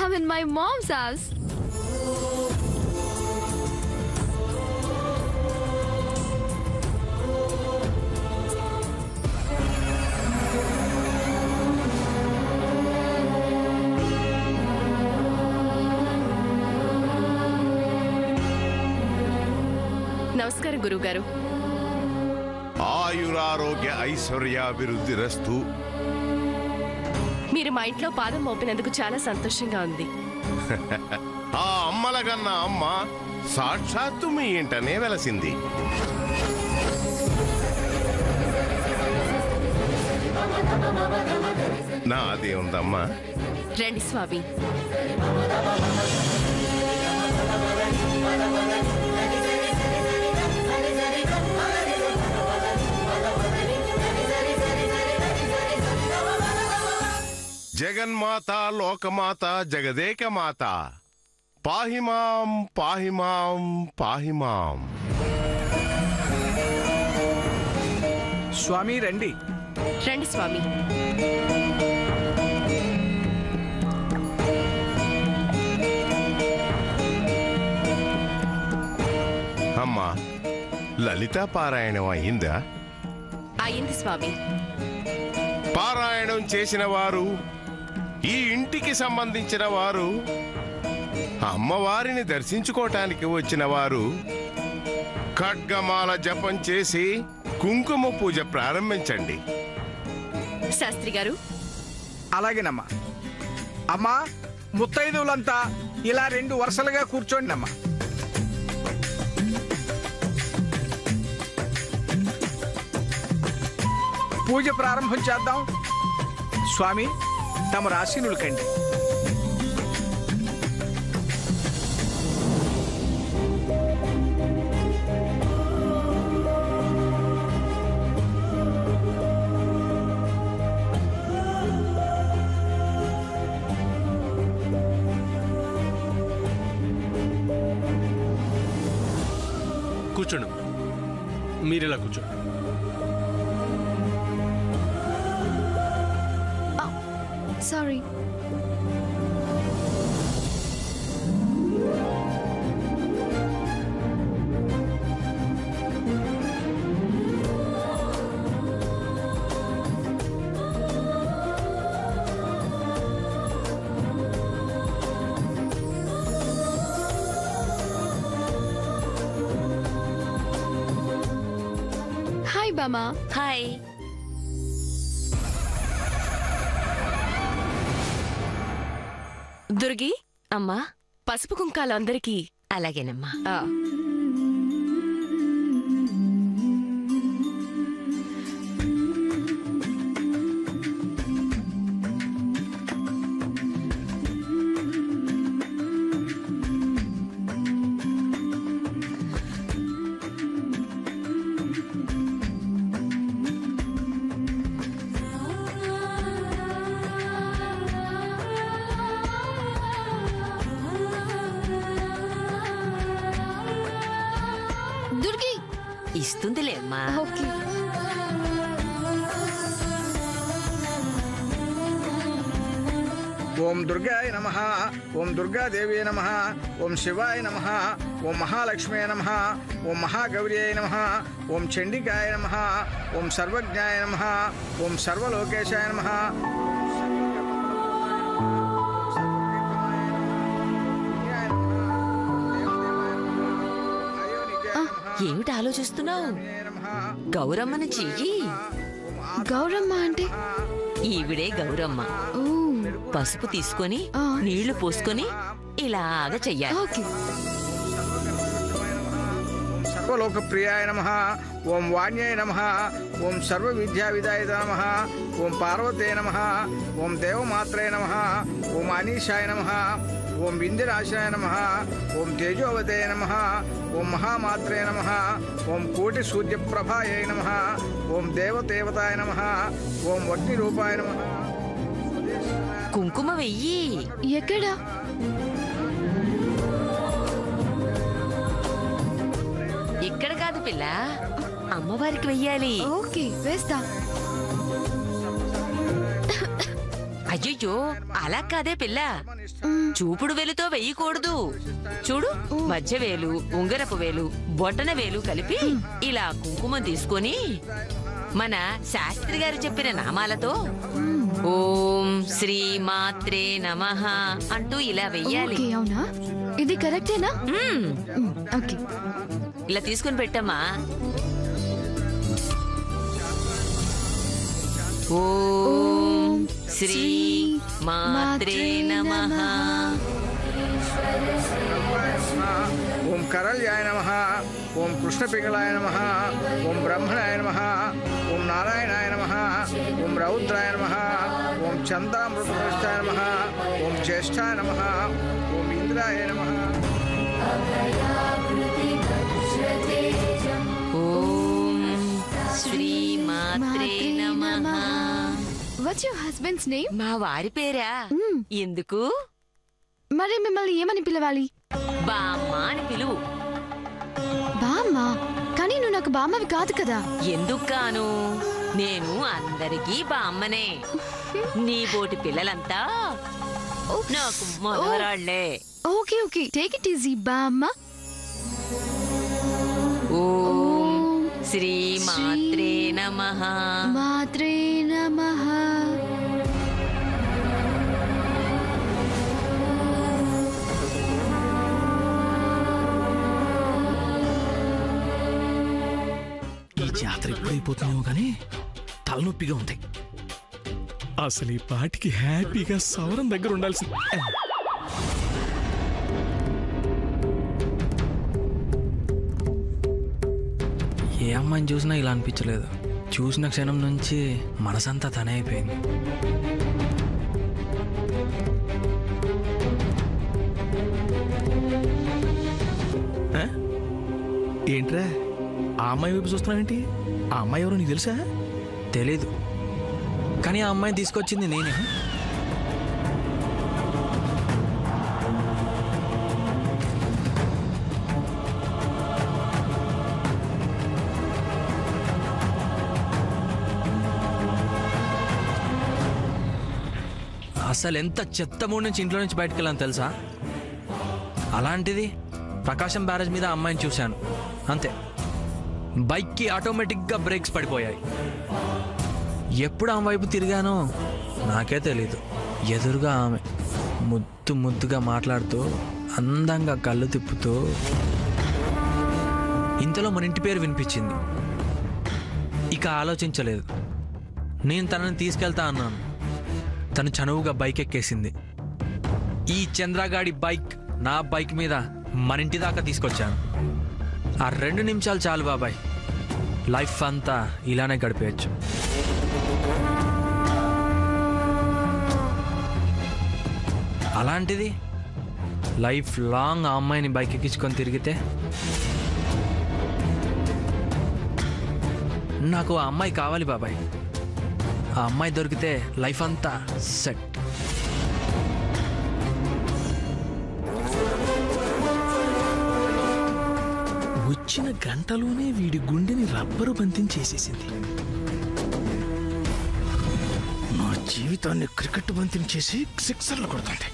I'm in my mom's house. నమస్కారం గురువుగారు. ఆయురారోగ్య ఐశ్వర్యాభివృద్ధిరస్తు. మీరు మా ఇంట్లో పాదం మోపినందుకు చాలా సంతోషంగా ఉంది. ఆ అమ్మలగన్న అమ్మ సాక్షాత్తు మీ ఇంటనే వెలసింది. నాదే ఉందమ్మా. రండి స్వామి. జగన్మాత లోకమాత జగదేకమాత పాహిమాం పాహిమాం పాహిమాం. స్వామి రండి. రండి స్వామి. అమ్మా, లలితా పారాయణం అయిందా? అయింది స్వామి. పారాయణం చేసిన వారు, ఈ ఇంటికి సంబంధించిన వారు, అమ్మవారిని దర్శించుకోవటానికి వచ్చిన వారు ఖడ్గమాల జపం చేసి కుంకుమ పూజ ప్రారంభించండి. శాస్త్రి గారు. అలాగేనమ్మా. అమ్మా, ముత్తైదువులంతా ఇలా 2 వరుసలుగా కూర్చోండి అమ్మా. పూజ ప్రారంభం చేద్దాం. స్వామి, తమ ఆశీనులు కండి. కూర్చోండి. మీరిలా కూర్చోండి. Sorry. Hi, Bama. Hi. Durgi అమ్మా, పసుపు కుంకాలు అందరికీ. అలాగేనమ్మా. Durgi. ఇస్తుందిలే అమ్మా. Okay. ఓం దుర్గాయ నమః. ఓం దుర్గాదేవ్యై నమః. ఓం శివాయ నమః. ఓం మహాలక్ష్మ్యై నమః. ఓం మహాగౌర్యై నమః. ఓం చండికాయ నమః. ఓం సర్వజ్ఞాయ నమః. ఓం సర్వలోకేశాయ నమః. ఏమిటి ఆలోచిస్తున్నావు? గౌరమ్మని చెయ్యి. గౌరమ్మ అంటే? ఈవిడే గౌరమ్మ. పసుపు తీసుకొని నీళ్లు పోసుకొని ఇలాగ చెయ్యాలి. ఓకే. సర్వలోకప్రియాయ నమః. ఓం వాణ్యాయ నమః. ఓం సర్వవిద్యావిదాయ నమః. ఓం పార్వతే నమః. ఓం దేవమాత్రే నమః. ఓం అనీశాయ నమః. ఓం వింధ్యరాశాయ నమః. ఓం తేజోవతే నమః. ఓం మహామాత్రే నమః. ఓం కోటి సూర్యప్రభాయై నమః. ఓం దేవదేవతాయ నమః. ఓం అగ్నిరూపాయ నమః. కుంకుమ వెయ్యి. ఎక్కడ? ఇక్కడ కాదు పిల్ల, అమ్మవారికి వెయ్యాలి. ఓకే, వేస్తా. అయ్యయ్యో అలా కాదే పిల్ల, చూపుడు వేలుతో వెయ్యకూడదు. చూడు, మధ్య వేలు, ఉంగరపు వేలు, బొటన వేలు కలిపి ఇలా కుంకుమ తీసుకొని మన శాస్త్రి గారు చెప్పిన నామాలతో ఓం శ్రీ మాత్రే నమః అంటూ ఇలా వెయ్యాలి. అవునా, ఇది కరెక్టేనా? ఓకే, ఇలా తీసుకుని పెట్టమ్మా. ఓం శ్రీ మాత్రే నమః. ఓం కరళ్యాయ నమః, ఓం కృష్ణపింగళాయ నమః, ఓం బ్రహ్మణాయ నమః, ఓం నారాయణాయ నమః, ఓం రౌద్రాయ నమః, ఓం చంద్రామృతప్రస్థాయ నమః, ఓం జ్యేష్ఠాయ నమః, ఓం ఇంద్రాయ నమః. ఓం శ్రీ మాత్రే నమః. What's your husbands name? మా వారి పేరా? ఎందుకు? మరి మిమ్మల్ని ఏమని పిలవాలి? బామ్మ అని పిలువు. బామ్మ? కానీ నువ్వు నాకు బామ్మవి కాదు కదా. ఎందుకు కాను? నేను అందరికీ బామ్మనే. నీ బోటి పిల్లలంతా నాకు మనవరాళ్లే. Okay okay, take it easy బామ్మ. ఓం శ్రీ మాత్రే నమః. మాత్రే నమః. ఈ జాతర ఎప్పుడైపోతున్నాయో కానీ తలనొప్పిగా ఉంది. అసలు ఈ పాటికి హ్యాపీగా సవరం దగ్గర ఉండాల్సింది. ఏ అమ్మాయిని చూసినా ఇలా అనిపించలేదు. చూసిన క్షణం నుంచి మనసంతా తనే అయిపోయింది. ఏంట్రా ఆ అమ్మాయి వైపు చూస్తున్నావేంటి? ఆ అమ్మాయి ఎవరో నీకు తెలుసా? తెలీదు, కానీ ఆ అమ్మాయిని తీసుకొచ్చింది నేనే. అసలు ఎంత చెత్త మూడు నుంచి ఇంట్లో నుంచి బయటకు వెళ్ళాను తెలుసా? అలాంటిది ప్రకాశం బ్యారేజ్ మీద అమ్మాయిని చూశాను, అంతే. బైక్కి ఆటోమేటిక్గా బ్రేక్స్ పడిపోయాయి. ఎప్పుడు ఆమె వైపు తిరిగానో నాకే తెలీదు. ఎదురుగా ఆమె ముద్దు ముద్దుగా మాట్లాడుతూ, అందంగా కళ్ళు తిప్పుతూ. ఇంతలో మన ఇంటి పేరు వినిపించింది. ఇక ఆలోచించలేదు. నేను తనని తీసుకెళ్తా అన్నాను. తను చనువుగా బైక్ ఎక్కేసింది. ఈ చంద్రగాడి బైక్ నా బైక్ మీద మన ఇంటి దాకా తీసుకొచ్చాను. ఆ 2 నిమిషాలు చాలు బాబాయ్, లైఫ్ అంతా ఇలానే గడిపేయచ్చు. అలాంటిది లైఫ్ లాంగ్ ఆ అమ్మాయిని బైక్ ఎక్కించుకొని తిరిగితే నాకు ఆ అమ్మాయి కావాలి బాబాయ్. ఆ అమ్మాయి దొరికితే లైఫ్ అంతా సెట్. వచ్చిన గంటలోనే వీడి గుండెని రబ్బరు బంతించేసేసింది. నా జీవితాన్ని క్రికెట్ బంతించేసి సిక్సర్లు కొడుతుంది.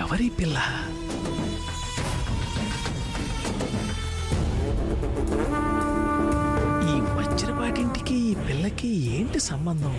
ఎవరి పిల్ల? ఈ వజ్రపాటింటికి ఈ పిల్లకి ఏంటి సంబంధం?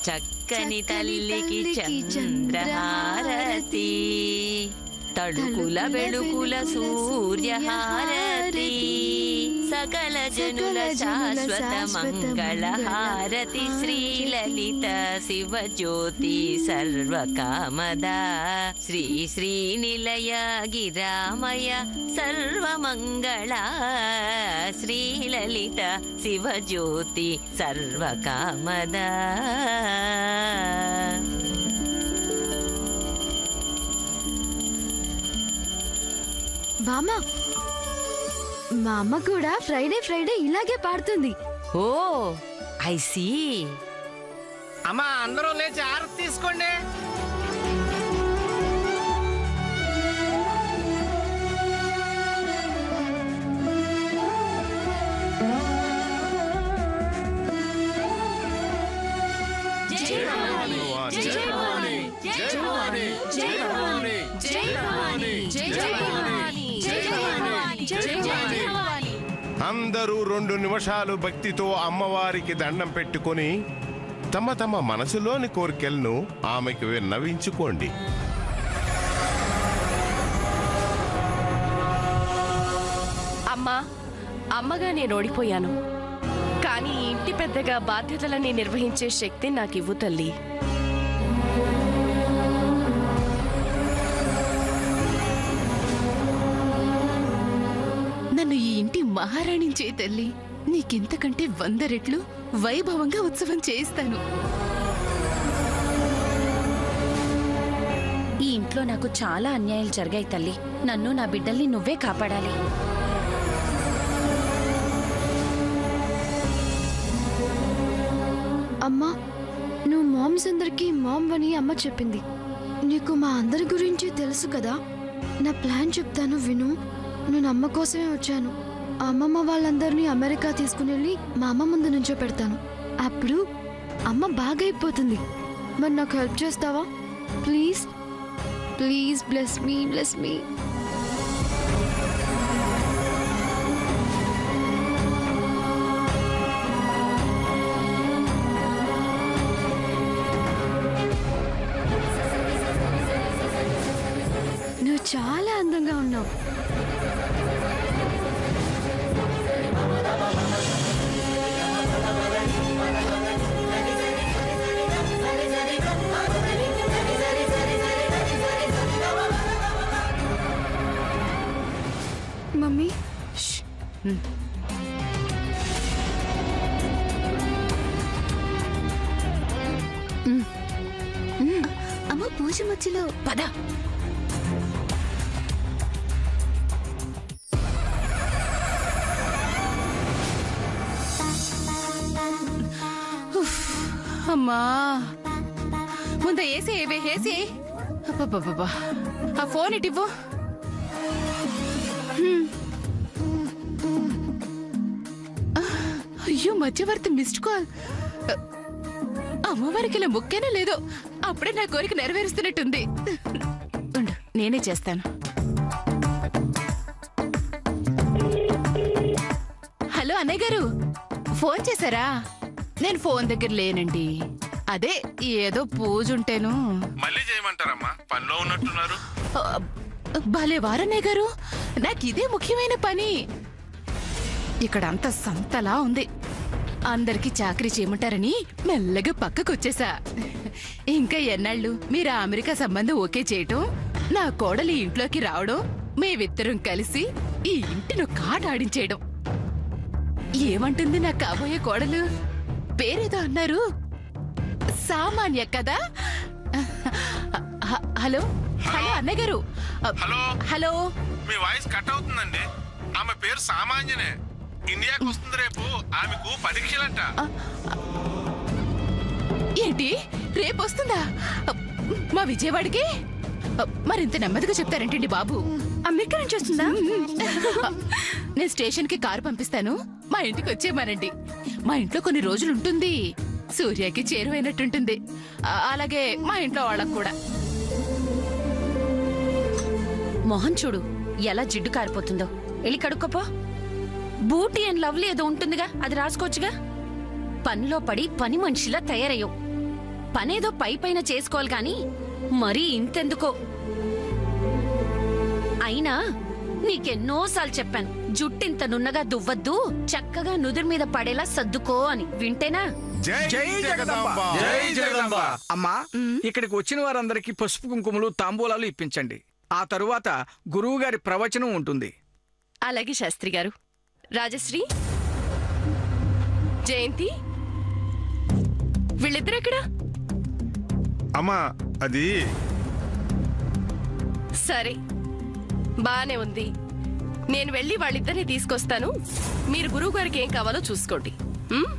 చక్కని తల్లికి చంద్రహారతి, తడుకుల బెడుకుల సూర్యహారతి. సకల జనుల శాశ్వత మంగళ హారతి శ్రీలలిత శివజ్యోతి సర్వకామద శ్రీ శ్రీనిలయ గిరామయ సర్వమంగళ శ్రీలలిత శివజ్యోతి సర్వకామద. బామ్మ, మా అమ్మ కూడా ఫ్రైడే ఫ్రైడే ఇలాగే పాడుతుంది. ఓ ఐ సీ. అమ్మా అందరూ లేచి ఆరతి తీసుకోండి. అందరూ 2 నిమిషాలు భక్తితో అమ్మవారికి దండం పెట్టుకొని తమ తమ మనసులోని కోరికలను ఆమెకు విన్నవించుకోండి. అమ్మా, అమ్మగా నేను ఓడిపోయాను, కానీ ఈ ఇంటి పెద్దగా బాధ్యతలని నిర్వహించే శక్తి నాకివ్వు తల్లి. నన్ను ఈ ఇంటి మహారాణి చేయి తల్లి. నీకింతకంటే 100 రెట్లు వైభవంగా ఉత్సవం చేయిస్తాను. ఈ ఇంట్లో నాకు చాలా అన్యాయాలు జరిగాయి తల్లి. నన్ను నా బిడ్డల్ని నువ్వే కాపాడాలి. అమ్మా, నువ్వు మామ్స్ అందరికీ మామ్ అని అమ్మ చెప్పింది. నీకు మా అందరి గురించి తెలుసు కదా. నా ప్లాన్ చెప్తాను విను. నేను అమ్మ కోసమే వచ్చాను. అమ్మమ్మ వాళ్ళందరినీ అమెరికా తీసుకుని వెళ్ళి మా అమ్మ ముందు నుంచో పెడతాను. అప్పుడు అమ్మ బాగా అయిపోతుంది. మరి నాకు హెల్ప్ చేస్తావా? Please please, bless me, bless me. నువ్వు చాలా అందంగా ఉన్నావు. మమ్మీ, అమ్మ పూజ మధ్యలో పద. అమ్మా ముంద ఏసే ఏసే. అబ్బబ్బబ్బా, ఆ ఫోన్ ఇటివ్వు. అయ్యో, మధ్యవర్తి మిస్డ్ కాల్. అమ్మవారికి ఇలా ముక్కేనా లేదో అప్పుడే నా కోరిక నెరవేరుస్తున్నట్టుంది. ఉండు, నేనే చేస్తాను. హలో అన్నయ్య గారు, ఫోన్ చేశారా? నేను ఫోన్ దగ్గర లేనండి. అదే ఏదో పూజ ఉంటేను. మళ్ళీ చేయమంటారమ్మా, పనిలో ఉన్నట్టున్నారు. భలే వారన్నయ్య గారు, నాకు ఇదే ముఖ్యమైన పని. ఇక్కడ అంత సంతలా ఉంది. అందరికి చాకరీ చేయమంటారని మెల్లగా పక్కకొచ్చేసా. ఇంకా ఎన్నాళ్ళు మీరు ఆ అమెరికా సంబంధం ఓకే చేయటం, నా కోడలి ఇంట్లోకి రావడం, మేమిద్దరం కలిసి ఈ ఇంటిని కాట ఆడించేయడం. ఏమంటుంది నా కాబోయే కోడలు? పేరేదో అన్నారు, సామాన్య కదా? హలో హలో అన్నయ్య గారు. హలో హలో, మీ వాయిస్ కట్ అవుతుందండి. ఆమె పేరు సామాన్యనే. ఇండియాకి వస్తుంది రేపు. ఆమెకు పరీక్షలంట. ఏంటి, రేపు వస్తుందా మా విజయవాడకి? మరింత నెమ్మదిగా చెప్తారేంటండి బాబు? అమెరికా నుంచి వస్తుందా? నేను స్టేషన్ కి కారు పంపిస్తాను, మా ఇంటికి వచ్చేయమనండి. మా ఇంట్లో కొన్ని రోజులు ఉంటుంది. సూర్యకి చేరువైనట్టుంటుంది. అలాగే మా ఇంట్లో వాళ్ళకు కూడా. మొహం చూడు ఎలా జిడ్డు కారిపోతుందో. వెళ్ళి కడుక్కోపో. బూటీ అండ్ లవ్లీ ఏదో ఉంటుందిగా, అది రాసుకోవచ్చుగా. పనిలో పడి పని మనిషిలా తయారయ్యో. పనేదో పై పైన చేసుకోవాలి కాని మరీ ఇంతెందుకో. అయినా నీకెన్నోసార్లు చెప్పాను, జుట్టింత నున్నగా దువ్వద్దు, చక్కగా నుదురు మీద పడేలా సర్దుకో అని. వింటేనా? జై జగదంబ. జై జగదంబ. అమ్మా, ఇక్కడికి వచ్చిన వారందరికీ పసుపు కుంకుమలు తాంబూలాలు ఇప్పించండి. ఆ తరువాత గురువు గారి ప్రవచనం ఉంటుంది. అలాగే శాస్త్రి గారు. రాజశ్రీ, జయంతి, వీళ్ళిద్దరెక్కడా? అమ్మా అది సరే, బానే ఉంది. నేను వెళ్ళి వాళ్ళిద్దరిని తీసుకొస్తాను. మీరు గురువు గారికి ఏం కావాలో చూసుకోండి. ఉమ్?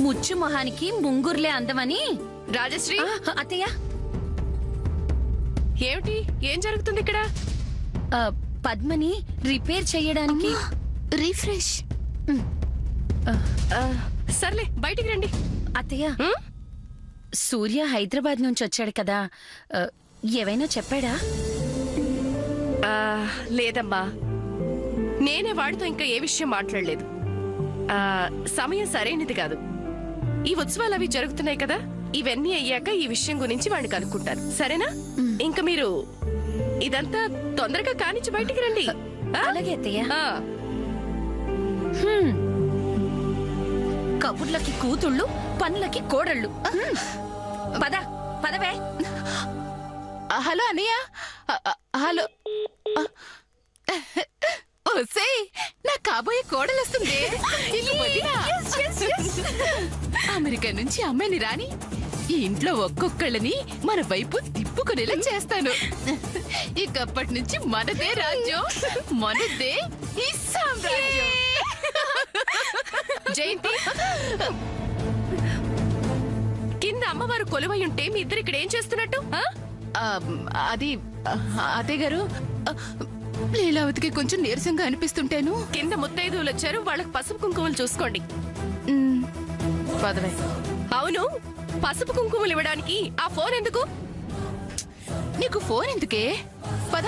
ముచ్చు మొహానికి ముంగుర్లే అందమని. రాజశ్రీ, అత్తయ్య, ఏమిటి? ఏం జరుగుతుంది ఇక్కడ? పద్మని రిపేర్ చేయడానికి. రీఫ్రెష్. సర్లే, బయటికి రండి. అత్తయ్య, ఉమ్? సూర్య హైదరాబాద్ నుంచి వచ్చాడు కదా, ఏవైనా చెప్పాడా? లేదమ్మా, నేనే వాడితో ఇంకా ఏ విషయం మాట్లాడలేదు. సమయం సరైనది కాదు. ఈ ఉత్సవాలు అవి జరుగుతున్నాయి కదా, ఇవన్నీ అయ్యాక ఈ విషయం గురించి వాడిని కనుక్కుంటారు. సరేనా? ఇంకా మీరు ఇదంతా తొందరగా కానిచ్చి బయటికి రండి. అలాగే అత్తయ్య. కబుర్లకి కూతుళ్ళు, పనులకి కోడళ్ళు. పద పదవే. హలో అన్నయ్య. హలో. ఓసే, నా కాబోయే కోడలు వస్తుంది. అమెరికా నుంచి అమ్మాయిని రాని ఈ ఇంట్లో ఒక్కొక్కళ్ళని మన వైపు తిప్పుకునేలా చేస్తాను. ఇకప్పటి నుంచి మనదే రాజ్యం, మనదే ఈ సామ్రాజ్యం. జయంతి, కింద అమ్మవారు కొలువై ఉంటే మీ ఇద్దరు ఇక్కడ ఏం చేస్తున్నట్టు? అది అత్తయ్య గారు, లీలావతికి కొంచెం నీరసంగా అనిపిస్తుంటేను. కింద ముత్తైదువులు వచ్చారు, వాళ్ళకి పసుపు కుంకుమలు చూసుకోండి. పదవే. అవును, పసుపు కుంకుమలు ఇవ్వడానికి ఆ ఫోన్ ఎందుకు? నీకు ఫోన్ ఎందుకే? పద.